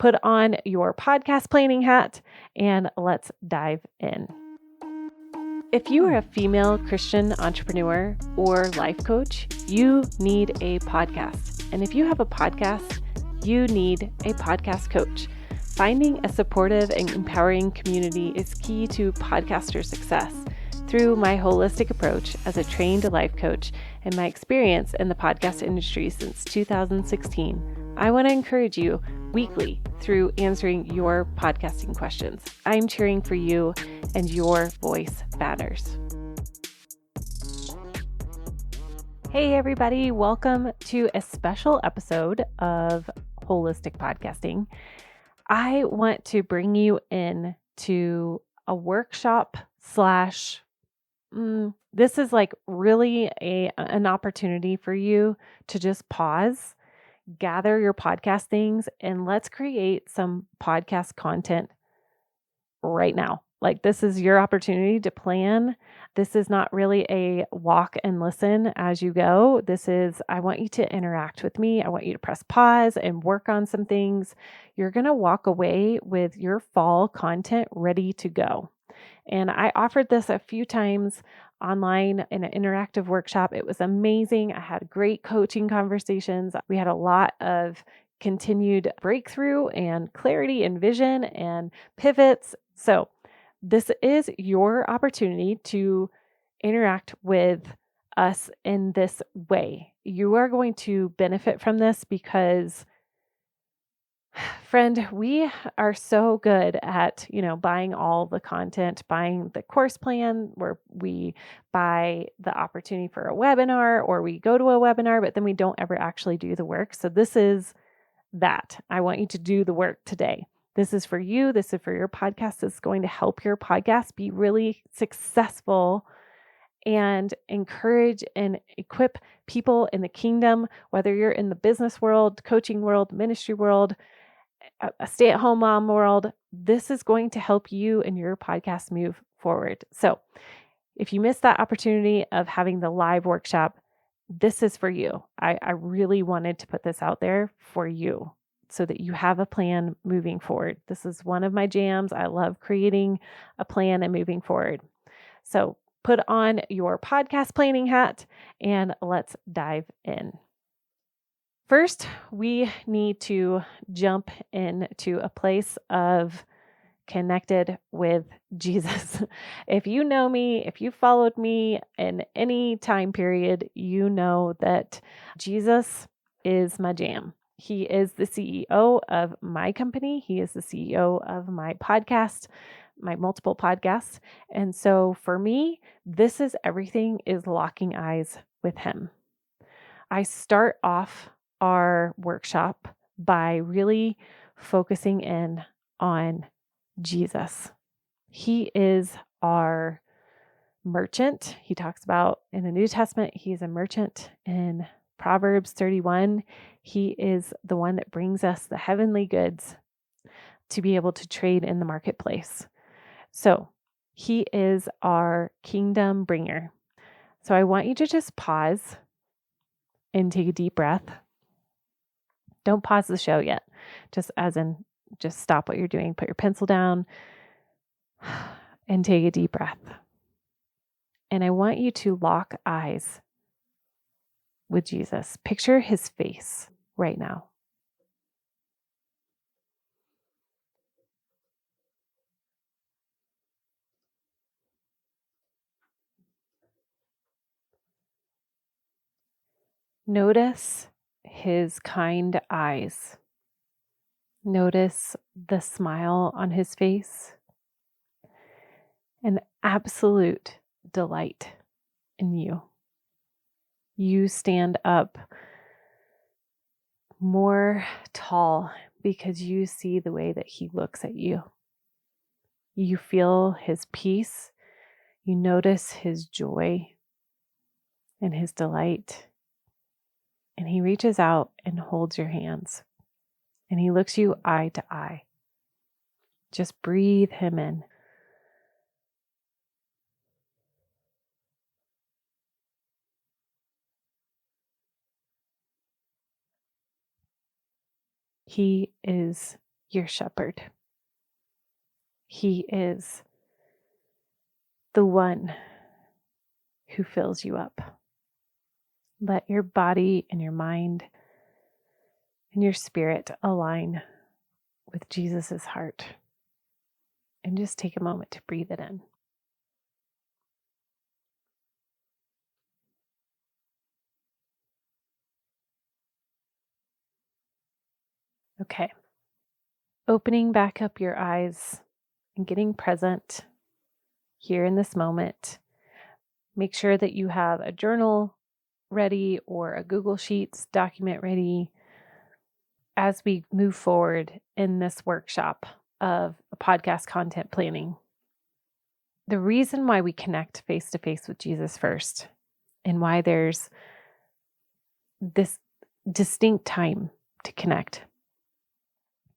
put on your podcast planning hat and let's dive in. If you are a female Christian entrepreneur or life coach, you need a podcast. And if you have a podcast, you need a podcast coach. Finding a supportive and empowering community is key to podcaster success. Through my holistic approach as a trained life coach and my experience in the podcast industry since 2016, I want to encourage you weekly through answering your podcasting questions. I'm cheering for you, and your voice matters. Hey everybody, welcome to a special episode of Holistic Podcasting. I want to bring you in to a workshop this is like really an opportunity for you to just pause, gather your podcast things, and let's create some podcast content right now. Like, this is your opportunity to plan. This is not really a walk and listen as you go. I want you to interact with me. I want you to press pause and work on some things. You're going to walk away with your fall content ready to go. And I offered this a few times online in an interactive workshop. It was amazing. I had great coaching conversations. We had a lot of continued breakthrough and clarity and vision and pivots. So this is your opportunity to interact with us in this way. You are going to benefit from this because, friend, we are so good at, buying all the content, buying the course plan, where we buy the opportunity for a webinar, or we go to a webinar, but then we don't ever actually do the work. So this is that. I want you to do the work today. This is for you. This is for your podcast. This is going to help your podcast be really successful and encourage and equip people in the kingdom, whether you're in the business world, coaching world, ministry world, a stay-at-home mom world. This is going to help you and your podcast move forward. So if you missed that opportunity of having the live workshop, this is for you. I really wanted to put this out there for you so that you have a plan moving forward. This is one of my jams. I love creating a plan and moving forward. So put on your podcast planning hat and let's dive in. First, we need to jump into a place of connected with Jesus. If you know me, if you followed me in any time period, you know that Jesus is my jam. He is the CEO of my company. He is the CEO of my podcast, my multiple podcasts. And so for me, this is everything is locking eyes with him. I start off our workshop by really focusing in on Jesus. He is our merchant. He talks about in the New Testament, he's a merchant. In Proverbs 31, he is the one that brings us the heavenly goods to be able to trade in the marketplace. So he is our kingdom bringer. So I want you to just pause and take a deep breath. Don't pause the show yet. Just stop what you're doing. Put your pencil down and take a deep breath. And I want you to lock eyes with Jesus. Picture his face right now. Notice his kind eyes. Notice the smile on his face. An absolute delight in you. You stand up more tall because you see the way that he looks at you. You feel his peace. You notice his joy and his delight. And he reaches out and holds your hands. And he looks you eye to eye. Just breathe him in. He is your shepherd. He is the one who fills you up. Let your body and your mind and your spirit align with Jesus's heart. And just take a moment to breathe it in. Okay. Opening back up your eyes and getting present here in this moment. Make sure that you have a journal ready or a Google Sheets document ready as we move forward in this workshop of podcast content planning. The reason why we connect face to face with Jesus first and why there's this distinct time to connect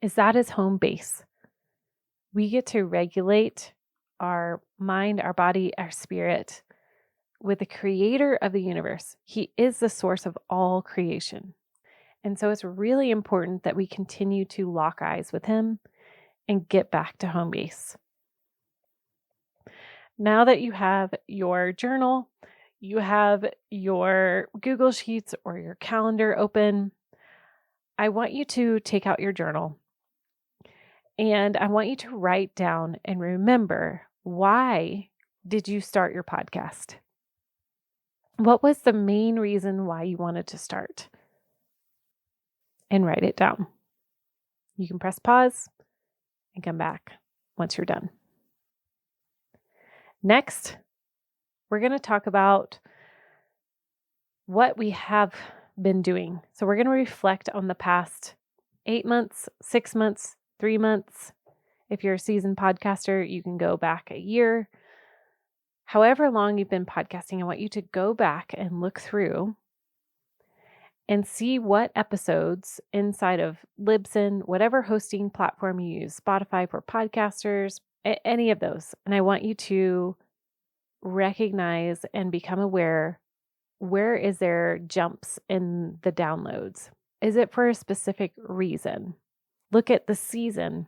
is that is home base. We get to regulate our mind, our body, our spirit with the creator of the universe. He is the source of all creation. And so it's really important that we continue to lock eyes with him and get back to home base. Now that you have your journal, you have your Google Sheets or your calendar open, I want you to take out your journal and I want you to write down and remember, why did you start your podcast? What was the main reason why you wanted to start? And write it down. You can press pause and come back once you're done. Next, we're going to talk about what we have been doing. So we're going to reflect on the past 8 months, 6 months, 3 months. If you're a seasoned podcaster, you can go back a year. However long you've been podcasting, I want you to go back and look through and see what episodes inside of Libsyn, whatever hosting platform you use, Spotify for podcasters, any of those. And I want you to recognize and become aware, where is there jumps in the downloads? Is it for a specific reason? Look at the season.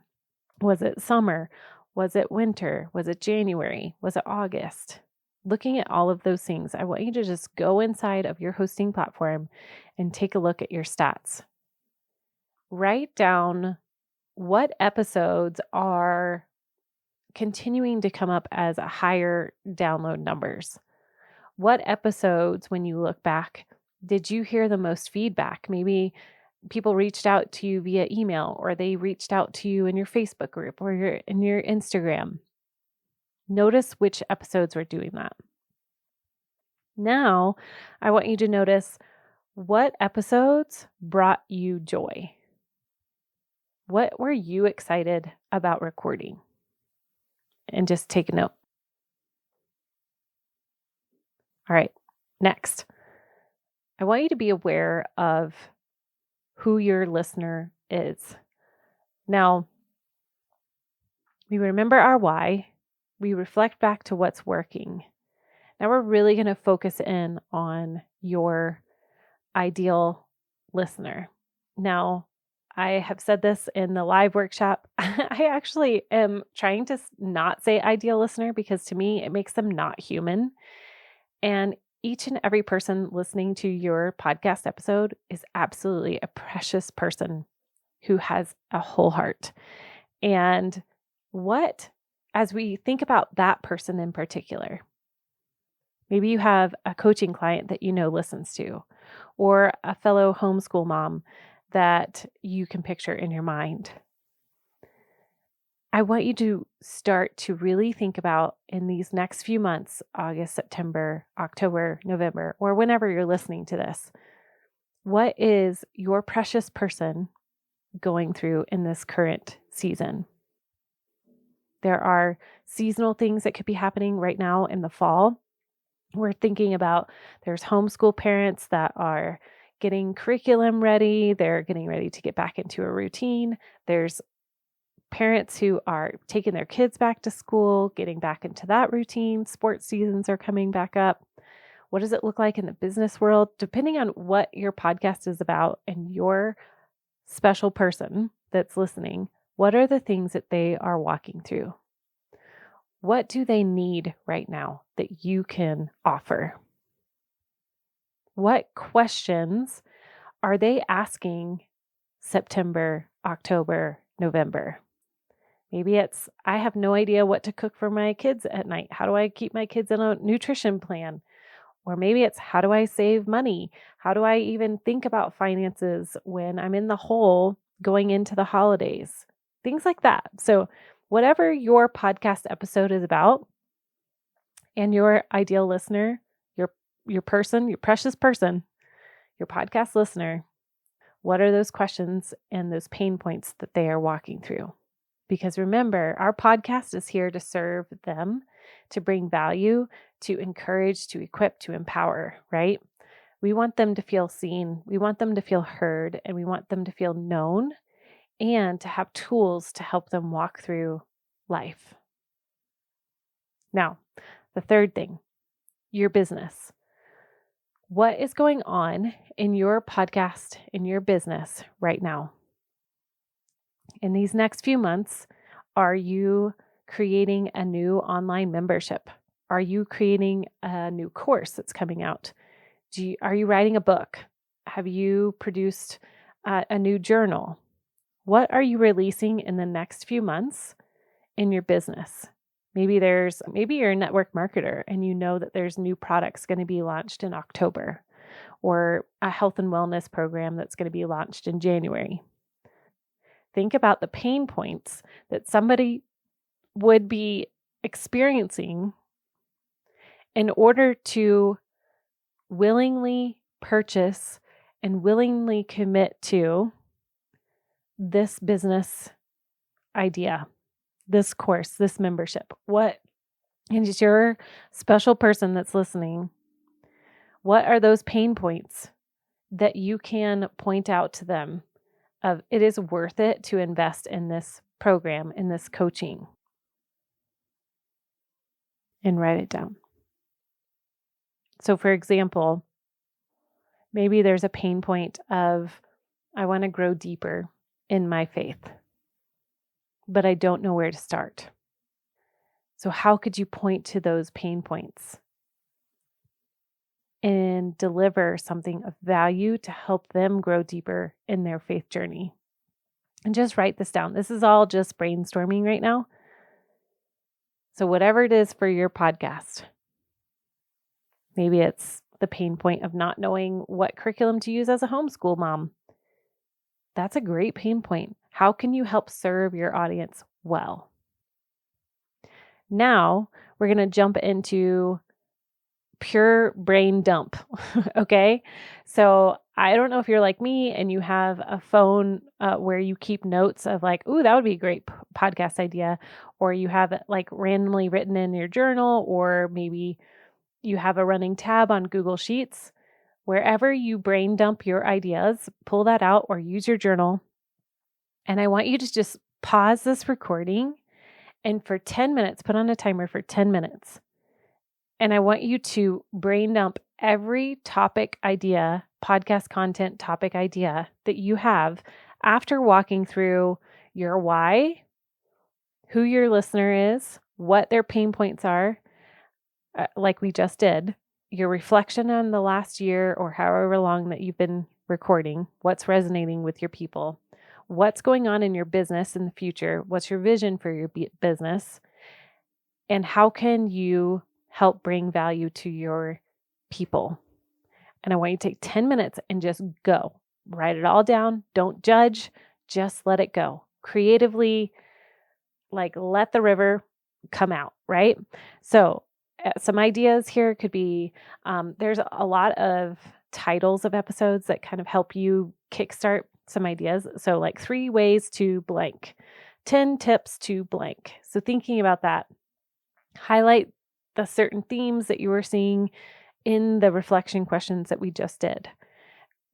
Was it summer? Was it winter? Was it January? Was it August? Looking at all of those things, I want you to just go inside of your hosting platform and take a look at your stats. Write down what episodes are continuing to come up as higher download numbers. What episodes, when you look back, did you hear the most feedback? Maybe people reached out to you via email, or they reached out to you in your Facebook group or in your Instagram. Notice which episodes were doing that. Now, I want you to notice what episodes brought you joy. What were you excited about recording? And just take a note. All right, next. I want you to be aware of who your listener is. Now, we remember our why. We reflect back to what's working. Now we're really going to focus in on your ideal listener. Now, I have said this in the live workshop. I actually am trying to not say ideal listener because to me, it makes them not human. And each and every person listening to your podcast episode is absolutely a precious person who has a whole heart. And as we think about that person in particular, maybe you have a coaching client that you know listens to, or a fellow homeschool mom that you can picture in your mind. I want you to start to really think about, in these next few months, August, September, October, November, or whenever you're listening to this, what is your precious person going through in this current season? There are seasonal things that could be happening right now in the fall. We're thinking about, there's homeschool parents that are getting curriculum ready. They're getting ready to get back into a routine. There's parents who are taking their kids back to school, getting back into that routine. Sports seasons are coming back up. What does it look like in the business world? Depending on what your podcast is about and your special person that's listening, What are the things that they are walking through? What do they need right now that you can offer? What questions are they asking September, October, November? Maybe it's, I have no idea what to cook for my kids at night. How do I keep my kids in a nutrition plan? Or maybe it's, how do I save money? How do I even think about finances when I'm in the hole going into the holidays? Things like that. So, whatever your podcast episode is about and your ideal listener, your person, your precious person, your podcast listener, what are those questions and those pain points that they are walking through? Because remember, our podcast is here to serve them, to bring value, to encourage, to equip, to empower, right? We want them to feel seen, we want them to feel heard, and we want them to feel known and to have tools to help them walk through life. Now, the third thing, your business. What is going on in your podcast, in your business right now? In these next few months, are you creating a new online membership? Are you creating a new course that's coming out? Are you writing a book? Have you produced a new journal? What are you releasing in the next few months in your business? Maybe you're a network marketer and you know that there's new products going to be launched in October, or a health and wellness program that's going to be launched in January. Think about the pain points that somebody would be experiencing in order to willingly purchase and willingly commit to this business idea, this course, this membership. What is your special person that's listening? What are those pain points that you can point out to them of it is worth it to invest in this program, in this coaching? And write it down. So for example, maybe there's a pain point of, I want to grow deeper in my faith, but I don't know where to start. So how could you point to those pain points and deliver something of value to help them grow deeper in their faith journey? And just write this down. This is all just brainstorming right now. So whatever it is for your podcast, maybe it's the pain point of not knowing what curriculum to use as a homeschool mom. That's a great pain point. How can you help serve your audience well? Now we're going to jump into pure brain dump. Okay. So I don't know if you're like me and you have a phone where you keep notes of like, ooh, that would be a great podcast idea. Or you have it like randomly written in your journal, or maybe you have a running tab on Google Sheets. Wherever you brain dump your ideas, pull that out or use your journal. And I want you to just pause this recording and for 10 minutes, put on a timer for 10 minutes. And I want you to brain dump every topic idea, podcast content topic idea that you have after walking through your why, who your listener is, what their pain points are, like we just did, your reflection on the last year or however long that you've been recording, what's resonating with your people, what's going on in your business in the future, what's your vision for your business, and how can you help bring value to your people. And I want you to take 10 minutes and just go. Write it all down. Don't judge. Just let it go. Creatively, like let the river come out, right? So some ideas here could be, there's a lot of titles of episodes that kind of help you kickstart some ideas. So like 3 ways to blank, 10 tips to blank. So thinking about that, highlight the certain themes that you were seeing in the reflection questions that we just did.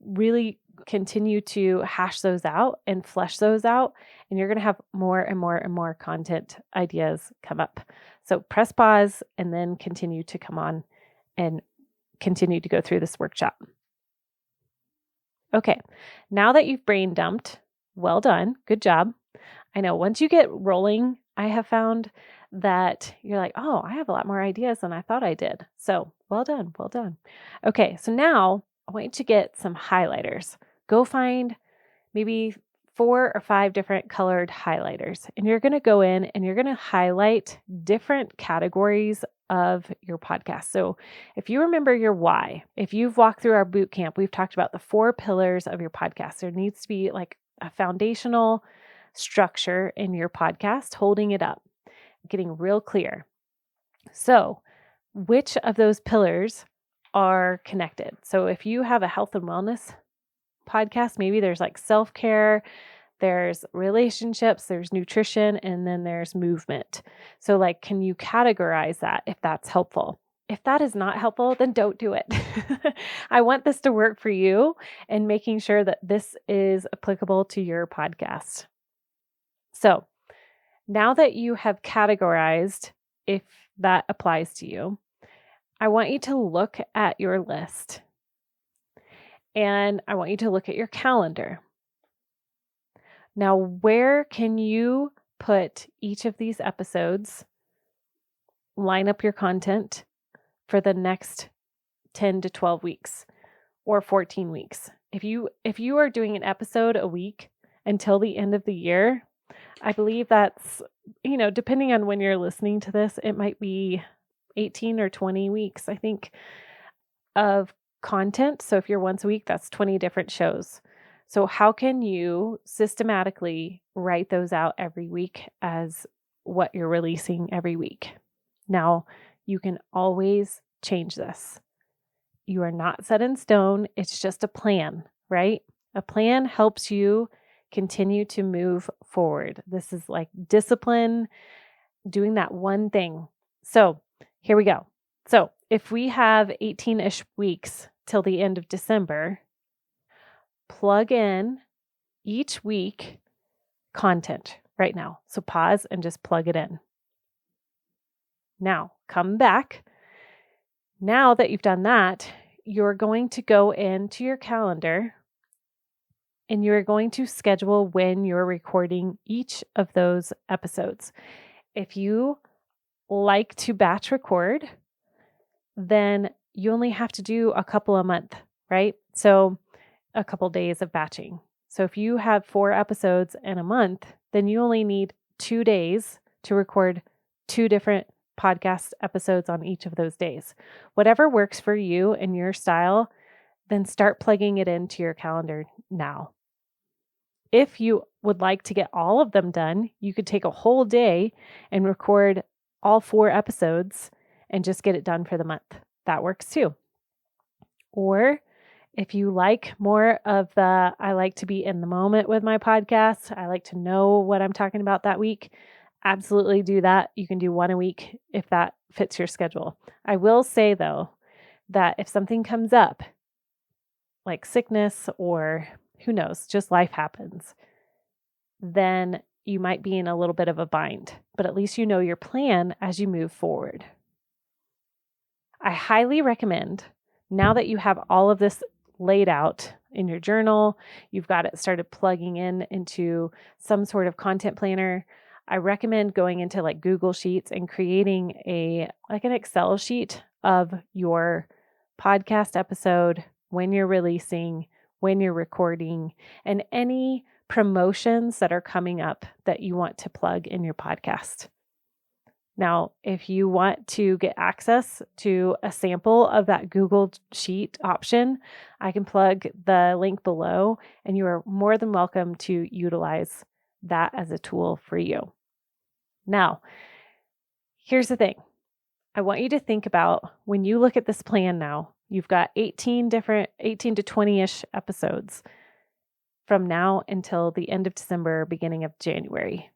Really continue to hash those out and flesh those out, and you're going to have more and more and more content ideas come up. So press pause and then continue to come on and continue to go through this workshop. Okay, now that you've brain dumped, well done, good job. I know once you get rolling, I have found that you're like, oh, I have a lot more ideas than I thought I did. So well done. Well done. Okay. So now I want you to get some highlighters. Go find maybe 4 or 5 different colored highlighters. And you're going to go in and you're going to highlight different categories of your podcast. So if you remember your why, if you've walked through our boot camp, we've talked about the 4 pillars of your podcast. There needs to be like a foundational structure in your podcast, holding it up, getting real clear. So which of those pillars are connected? So if you have a health and wellness podcast, maybe there's like self-care, there's relationships, there's nutrition, and then there's movement. So like, can you categorize that if that's helpful? If that is not helpful, then don't do it. I want this to work for you and making sure that this is applicable to your podcast. So now that you have categorized if that applies to you, I want you to look at your list and I want you to look at your calendar. Now, where can you put each of these episodes, line up your content for the next 10 to 12 weeks or 14 weeks? If you are doing an episode a week until the end of the year, I believe that's, depending on when you're listening to this, it might be 18 or 20 weeks, I think, of content. So if you're once a week, that's 20 different shows. So how can you systematically write those out every week as what you're releasing every week? Now, you can always change this. You are not set in stone. It's just a plan, right? A plan helps you continue to move forward. This is like discipline, doing that one thing. So here we go. So if we have 18-ish weeks till the end of December, plug in each week content right now. So pause and just plug it in. Now come back. Now that you've done that, you're going to go into your calendar and you're going to schedule when you're recording each of those episodes. If you like to batch record, then you only have to do a couple a month, right? So a couple days of batching. So if you have 4 episodes in a month, then you only need 2 days to record 2 different podcast episodes on each of those days. Whatever works for you and your style, then start plugging it into your calendar now. If you would like to get all of them done, you could take a whole day and record all 4 episodes and just get it done for the month. That works too. Or if you like more of the, I like to be in the moment with my podcast, I like to know what I'm talking about that week, absolutely do that. You can do 1 a week if that fits your schedule. I will say though, that if something comes up, like sickness or who knows, just life happens, then you might be in a little bit of a bind, but at least you know your plan as you move forward. I highly recommend, now that you have all of this laid out in your journal, you've got it started plugging into some sort of content planner, I recommend going into like Google Sheets and creating an Excel sheet of your podcast episode, when you're releasing, when you're recording, and any promotions that are coming up that you want to plug in your podcast. Now, if you want to get access to a sample of that Google Sheet option, I can plug the link below, and you are more than welcome to utilize that as a tool for you. Now, here's the thing. I want you to think about when you look at this plan now, you've got 18 to 20-ish episodes from now until the end of December, beginning of January.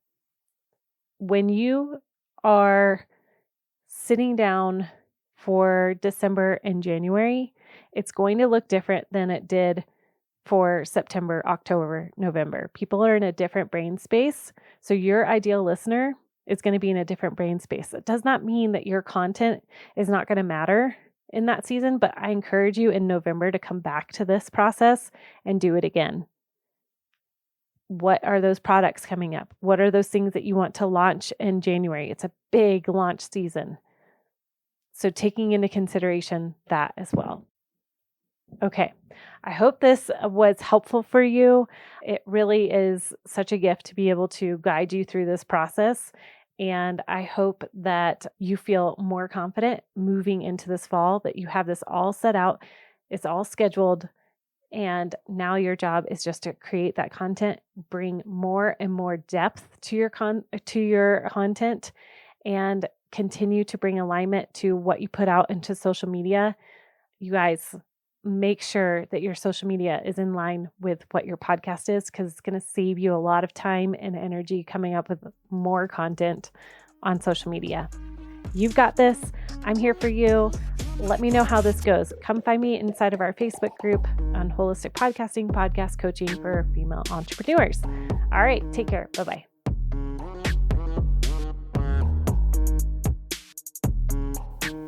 When you are sitting down for December and January, it's going to look different than it did for September, October, November. People are in a different brain space. So your ideal listener is going to be in a different brain space. It does not mean that your content is not going to matter in that season, but I encourage you in November to come back to this process and do it again. What are those products coming up? What are those things that you want to launch in January? It's a big launch season. So taking into consideration that as well. Okay. I hope this was helpful for you. It really is such a gift to be able to guide you through this process. And I hope that you feel more confident moving into this fall, that you have this all set out, it's all scheduled. And now your job is just to create that content, bring more and more depth to your content, and continue to bring alignment to what you put out into social media. You guys, make sure that your social media is in line with what your podcast is, because it's going to save you a lot of time and energy coming up with more content on social media. You've got this. I'm here for you. Let me know how this goes. Come find me inside of our Facebook group on Holistic Podcasting, Podcast Coaching for Female Entrepreneurs. All right, take care. Bye-bye.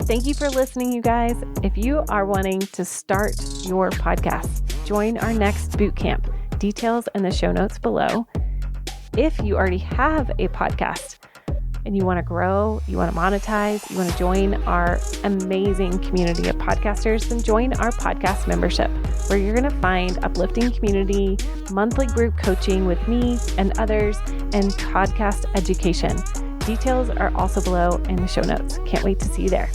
Thank you for listening, you guys. If you are wanting to start your podcast, join our next bootcamp. Details in the show notes below. If you already have a podcast and you want to grow, you want to monetize, you want to join our amazing community of podcasters, then join our podcast membership, where you're going to find uplifting community, monthly group coaching with me and others, and podcast education. Details are also below in the show notes. Can't wait to see you there.